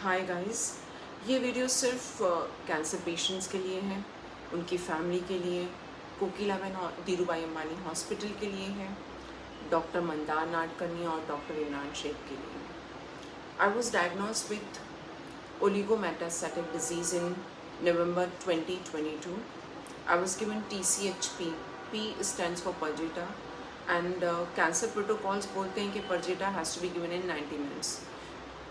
Hi guys, ये video सिर्फ cancer patients के लिए है, उनकी फैमिली के लिए, कोकिलाबेन धीरूभाई अंबानी हॉस्पिटल के लिए है, डॉक्टर मंदार नाडकर्णी और डॉक्टर इमरान शेख के लिए। I was diagnosed with oligometastatic disease in November 2022. I was given TCHP. P stands for Perjeta, and cancer protocols बोलते हैं कि Perjeta has to be given in 90 minutes.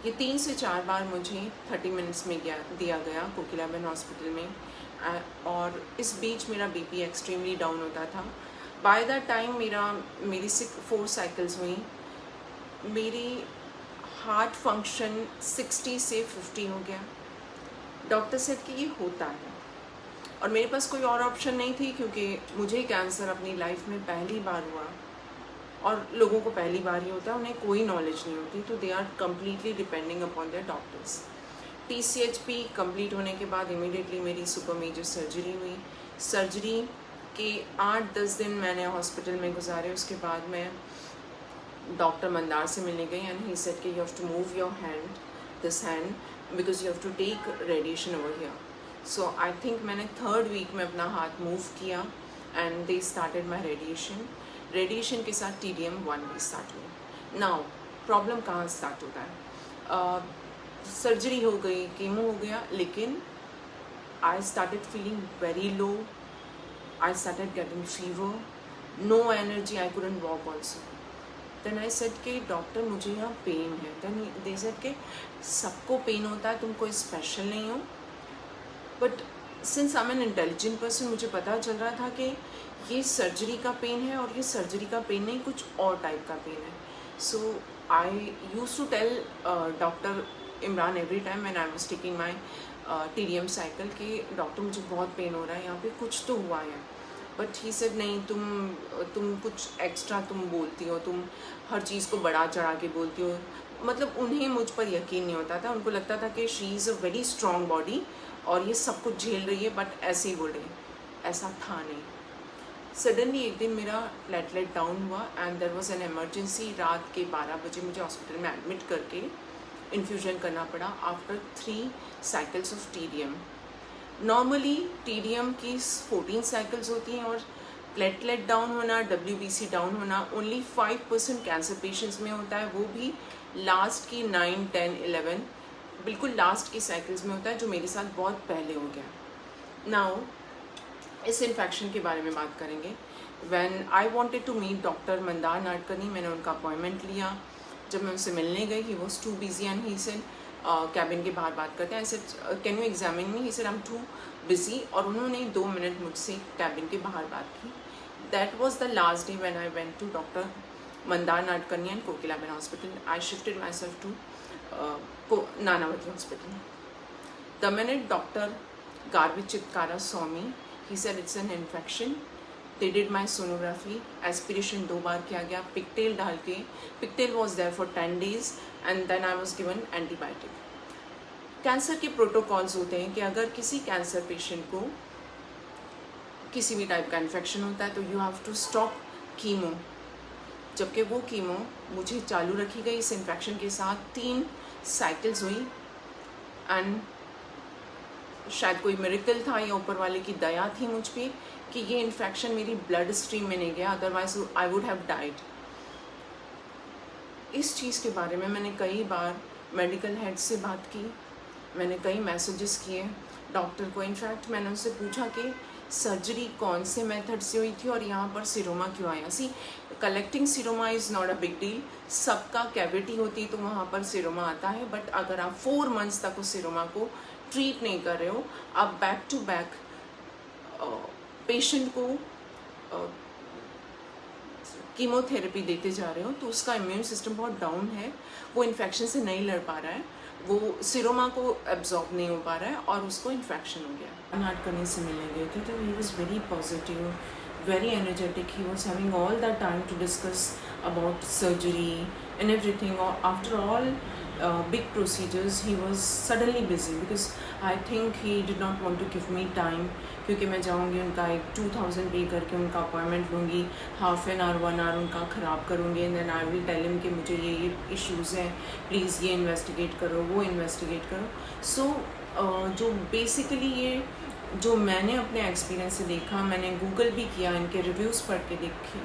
ये 3 से 4 बार मुझे 30 मिनट्स में दिया गया कोकिलाबेन हॉस्पिटल में, और इस बीच मेरा बीपी एक्सट्रीमली डाउन होता था। बाय द टाइम मेरी 4 साइकिल्स हुई, मेरी हार्ट फंक्शन 60 से 50 हो गया। डॉक्टर सेड कि ये होता है, और मेरे पास कोई और ऑप्शन नहीं थी क्योंकि मुझे कैंसर अपनी लाइफ में पहली बार हुआ, और लोगों को पहली बार ही होता है, उन्हें कोई नॉलेज नहीं होती, तो they are completely depending upon their doctors. TCHP complete होने के बाद इमीडिएटली मेरी सुपर मेजर सर्जरी हुई। सर्जरी के 8-10 दिन मैंने हॉस्पिटल में गुजारे। उसके बाद मैं डॉक्टर मंदार से मिलने गई, एंड ही सेड कि you have to move your hand, this hand, because you have to take radiation over here. So I think मैंने 3rd वीक में अपना हाथ मूव किया, and they started my radiation के साथ TDM-1 भी start हुई। नाउ प्रॉब्लम कहाँ स्टार्ट होता है? सर्जरी हो गई, कीमो हो गया, लेकिन I started feeling very low, I started getting fever, no energy, I couldn't walk also. Then I said कि डॉक्टर मुझे यहाँ पेन है। देन दे सेड कि सबको पेन होता है, तुम कोई स्पेशल नहीं हो। But since I am an intelligent person, मुझे पता चल रहा था कि ये सर्जरी का पेन है, और ये सर्जरी का पेन नहीं, कुछ और टाइप का पेन है। So I use to tell doctor Imran every time when I was taking my TDM cycle कि डॉक्टर मुझे बहुत पेन हो रहा है, यहाँ पे कुछ तो हुआ है। बट ही सेड नहीं, तुम कुछ एक्स्ट्रा तुम बोलती हो, तुम हर चीज़ को बढ़ा चढ़ा के बोलती हो। मतलब उन्हें मुझ पर यकीन नहीं होता था, उनको लगता था कि she is a very strong body और ये सब कुछ झेल रही है, बट ऐसे ही बोल रही है। ऐसा था नहीं। सडनली एक दिन मेरा प्लेटलेट डाउन हुआ, and there was an emergency. रात के 12 बजे मुझे हॉस्पिटल में एडमिट करके इन्फ्यूजन करना पड़ा after 3 cycles of TDM। Normally TDM की 14 साइकिल्स होती हैं, और प्लेटलेट डाउन होना, WBC डाउन होना ओनली 5% कैंसर पेशेंट्स में होता है, वो भी लास्ट की 9, 10, 11 बिल्कुल लास्ट की साइकिल्स में होता है, जो मेरे साथ बहुत पहले हो गया। नाउ इस इन्फेक्शन के बारे में बात करेंगे। When I wanted to meet doctor Mandar Nadkarni, मैंने उनका अपॉइंटमेंट लिया। जब मैं उनसे मिलने गई, he was too busy, and he said cabin के बाहर बात करते हैं। I said can you examine me? He said I am too busy, और उन्होंने 2 मिनट मुझसे कैबिन के बाहर बात की। That was the last day when I went to doctor Mandar Nadkarni and Kokilaben hospital. I shifted myself to Nanavati hospital. The minute doctor Garvik Chitkara saw me, he said it's an infection. They did my sonography, aspiration 2 बार किया गया, पिकटेल डाल के। पिकटेल was there for 10 days, and then I was given antibiotic. Cancer के protocols होते हैं कि अगर किसी कैंसर पेशेंट को किसी भी टाइप का इन्फेक्शन होता है तो you have to stop chemo. जबकि वो कीमो मुझे चालू रखी गई इस इन्फेक्शन के साथ। 3 साइकिल्स हुई, एंड शायद कोई मिरेकल था या ऊपर वाले की दया थी मुझ पे कि ये इन्फेक्शन मेरी ब्लड स्ट्रीम में नहीं गया, otherwise I would have died. इस चीज़ के बारे में मैंने कई बार मेडिकल हेड से बात की, मैंने कई मैसेजेस किए डॉक्टर को। इनफैक्ट मैंने उनसे पूछा कि सर्जरी कौन से मेथड से हुई थी और यहाँ पर सिरोमा क्यों आया। See collecting seroma is not a big deal, सबका कैविटी होती तो वहाँ पर सिरोमा आता है। बट अगर आप 4 मंथ्स तक उस सिरोमा को ट्रीट नहीं कर रहे हो, आप बैक टू बैक पेशेंट को कीमोथेरेपी देते जा रहे हो, तो उसका इम्यून सिस्टम बहुत डाउन है, वो इन्फेक्शन से नहीं लड़ पा रहा है, वो सिरोमा को एब्जॉर्ब नहीं हो पा रहा है, और उसको इन्फेक्शन हो गया। नाडकर्णी से मिलने गए थे तो he was very positive, very energetic. He was having all the time to discuss about surgery and everything. और after all big procedures, he was suddenly busy because I think he did not want to give me time, क्योंकि मैं जाऊँगी उनका एक 2000 पे करके उनका appointment लूँगी, हाफ एन आवर 1 आवर उनका ख़राब करूँगी, and then I will tell him कि मुझे ये इश्यूज़ हैं, प्लीज़ ये इन्वेस्टिगेट करो, वो इन्वेस्टिगेट करो. सो जो बेसिकली ये जो मैंने अपने एक्सपीरियंस से देखा, मैंने गूगल भी किया, इनके रिव्यूज़ पढ़ के देखे,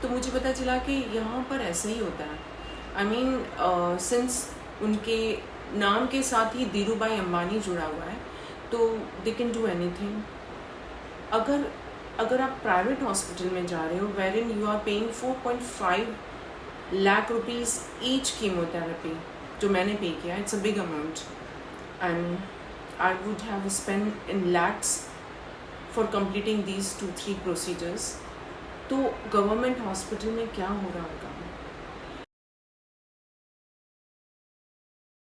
तो मुझे पता चला कि यहाँ पर ऐसा ही होता है. आई मीन सिंस उनके नाम के साथ ही धीरूभाई अंबानी जुड़ा हुआ है, तो दे कैन डू एनीथिंग. अगर आप प्राइवेट हॉस्पिटल में जा रहे हो wherein you are paying 4.5 lakh rupees each chemotherapy, जो मैंने पे किया, it's a big amount, and I would have spend in lakhs for completing these 2-3 procedures. तो गवर्नमेंट हॉस्पिटल में क्या हो रहा होगा?